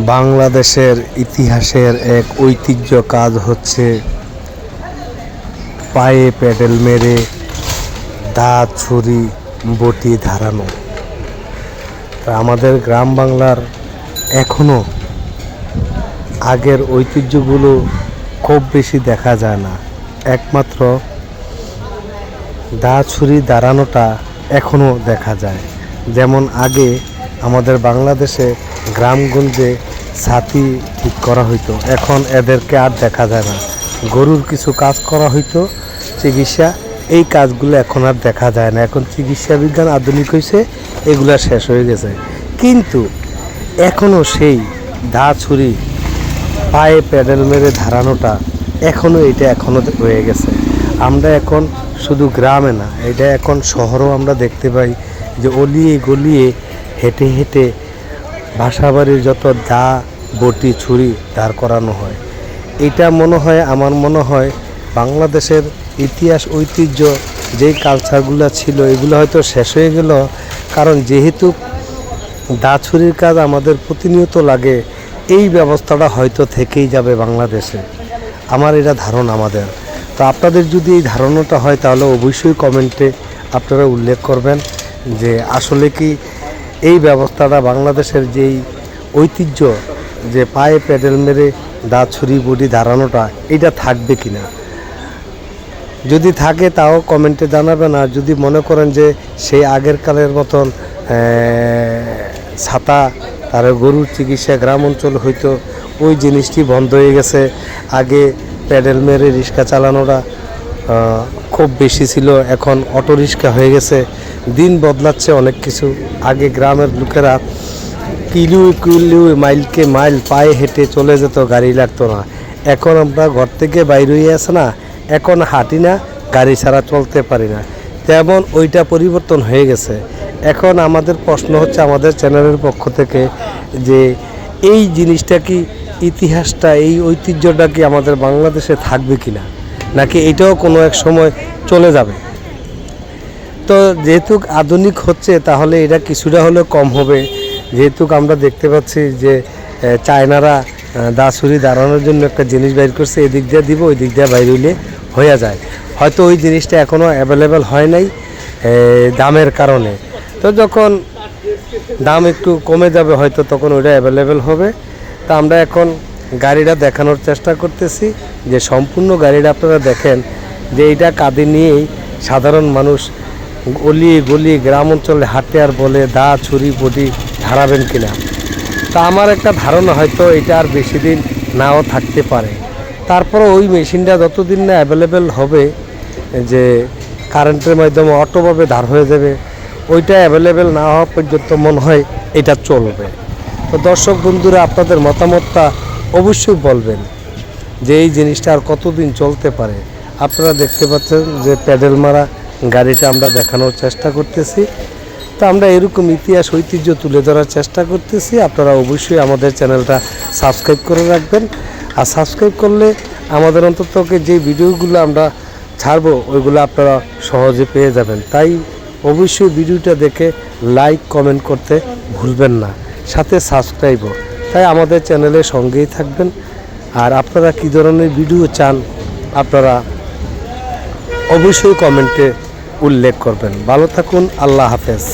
বাংলাদেশের ইতিহাসের এক ঐতিহ্য কাজ হচ্ছে পায়ে প্যাডেল মেরে দা ছুরি বটি ধারানো। আমাদের গ্রাম বাংলার এখনো আগের ঐতিহ্যগুলো খুব বেশি দেখা যায় না। একমাত্র দা ছুরি দাঁড়ানোটা এখনো দেখা যায়। যেমন আগে আমাদের বাংলাদেশে গ্রামগঞ্জে ছাতি ঠিক করা হইতো, এখন এদেরকে আর দেখা যায় না। গরুর কিছু কাজ করা হইতো, চিকিৎসা, এই কাজগুলো এখন আর দেখা যায় না। এখন চিকিৎসা বিজ্ঞান আধুনিক হয়েছে, এগুলা শেষ হয়ে গেছে। কিন্তু এখনও সেই দা ছুরি পায়ে প্যাডেল মেরে ধারানোটা এখনও রয়ে গেছে। আমরা এখন শুধু গ্রামে না, এটা এখন শহরেও আমরা দেখতে পাই যে অলিয়ে গলিয়ে হেঁটে হেঁটে বাসাবাড়ির যত দা বটি ছুরি দাঁড় করানো হয়। এটা আমার মনে হয় বাংলাদেশের ইতিহাস ঐতিহ্য যেই কালচারগুলো ছিল এগুলো হয়তো শেষ হয়ে গেল। কারণ যেহেতু দা ছুরির কাজ আমাদের প্রতিনিয়ত লাগে, এই ব্যবস্থাটা হয়তো থেকেই যাবে বাংলাদেশে, আমার এটা ধারণা আমাদের। তো আপনাদের যদি এই ধারণাটা হয় তাহলে অবশ্যই কমেন্টে আপনারা উল্লেখ করবেন যে আসলে কি এই ব্যবস্থাটা বাংলাদেশের যেই ঐতিহ্য যে পায়ে প্যাডেল মেরে দা ছুরি বটি দাঁড়ানোটা এটা থাকবে কিনা। যদি থাকে তাও কমেন্টে জানাবেন। আর যদি মনে করেন যে সেই আগের কালের মতন ছাতা আর গরুর চিকিৎসা গ্রাম অঞ্চল হয়তো ওই জিনিসটি বন্ধ হয়ে গেছে, আগে প্যাডেল মেরে রিক্সা চালানোটা খুব বেশি ছিল, এখন অটো রিক্সা হয়ে গেছে। দিন বদলাচ্ছে অনেক কিছু। আগে গ্রামের লোকেরা কিলো মাইলকে মাইল পায়ে হেঁটে চলে যেত, গাড়ি লাগতো না। এখন আমরা ঘর থেকে বাইরে হয়ে আসে না, এখন হাঁটি না, গাড়ি ছাড়া চলতে পারি না। তেমন ওইটা পরিবর্তন হয়ে গেছে। এখন আমাদের প্রশ্ন হচ্ছে আমাদের চ্যানেলের পক্ষ থেকে যে এই জিনিসটা কি, ইতিহাসটা, এই ঐতিহ্যটা কি আমাদের বাংলাদেশে থাকবে কিনা, নাকি এটাও কোনো এক সময় চলে যাবে। তো যেহেতু আধুনিক হচ্ছে তাহলে এটা কিছুটা হলেও কম হবে। যেহেতু আমরা দেখতে পাচ্ছি যে চায়নারা দা ছুরি দাঁড়ানোর জন্য একটা জিনিস বাইর করছে, এদিক দিয়ে দিব ওই দিক দিয়ে বাইর হইলে হয়ে যায়। হয়তো ওই জিনিসটা এখনও অ্যাভেলেবেল হয় নাই দামের কারণে। তো যখন দাম একটু কমে যাবে হয়তো তখন ওইটা অ্যাভেলেবেল হবে। তা আমরা এখন গাড়িটা দেখানোর চেষ্টা করতেছি যে সম্পূর্ণ গাড়িটা আপনারা দেখেন যে এইটা কাঁধে নিয়েই সাধারণ মানুষ গলিয়ে গলিয়ে গ্রাম অঞ্চলে হাঁটে আর বলে দা ছুরি বটি ধারাবেন কিনা। তা আমার একটা ধারণা হয়তো এটা আর বেশি দিন নাও থাকতে পারে। তারপরে ওই মেশিনটা যতদিন না অ্যাভেলেবেল হবে, যে কারেন্টের মাধ্যমে অটোভাবে ধার হয়ে যাবে, ওইটা অ্যাভেলেবেল না হওয়া পর্যন্ত মনে হয় এটা চলবে। তো দর্শক বন্ধুরা, আপনাদের মতামতটা অবশ্যই বলবেন যে এই জিনিসটা আর কতদিন চলতে পারে। আপনারা দেখতে পাচ্ছেন যে প্যাডেল মারা গাড়িটা আমরা দেখানোর চেষ্টা করতেছি। তো আমরা এরকম ইতিহাস ঐতিহ্য তুলে ধরার চেষ্টা করতেছি। আপনারা অবশ্যই আমাদের চ্যানেলটা সাবস্ক্রাইব করে রাখবেন। আর সাবস্ক্রাইব করলে আমাদের অন্তত যে ভিডিওগুলো আমরা ছাড়বো ওইগুলো আপনারা সহজে পেয়ে যাবেন। তাই অবশ্যই ভিডিওটা দেখে লাইক কমেন্ট করতে ভুলবেন না, সাথে সাবস্ক্রাইবও। তাই আমাদের চ্যানেলের সঙ্গেই থাকবেন। আর আপনারা কী ধরনের ভিডিও চান আপনারা অবশ্যই কমেন্টে উল্লেখ করবেন। ভালো থাকুন, আল্লাহ হাফেজ।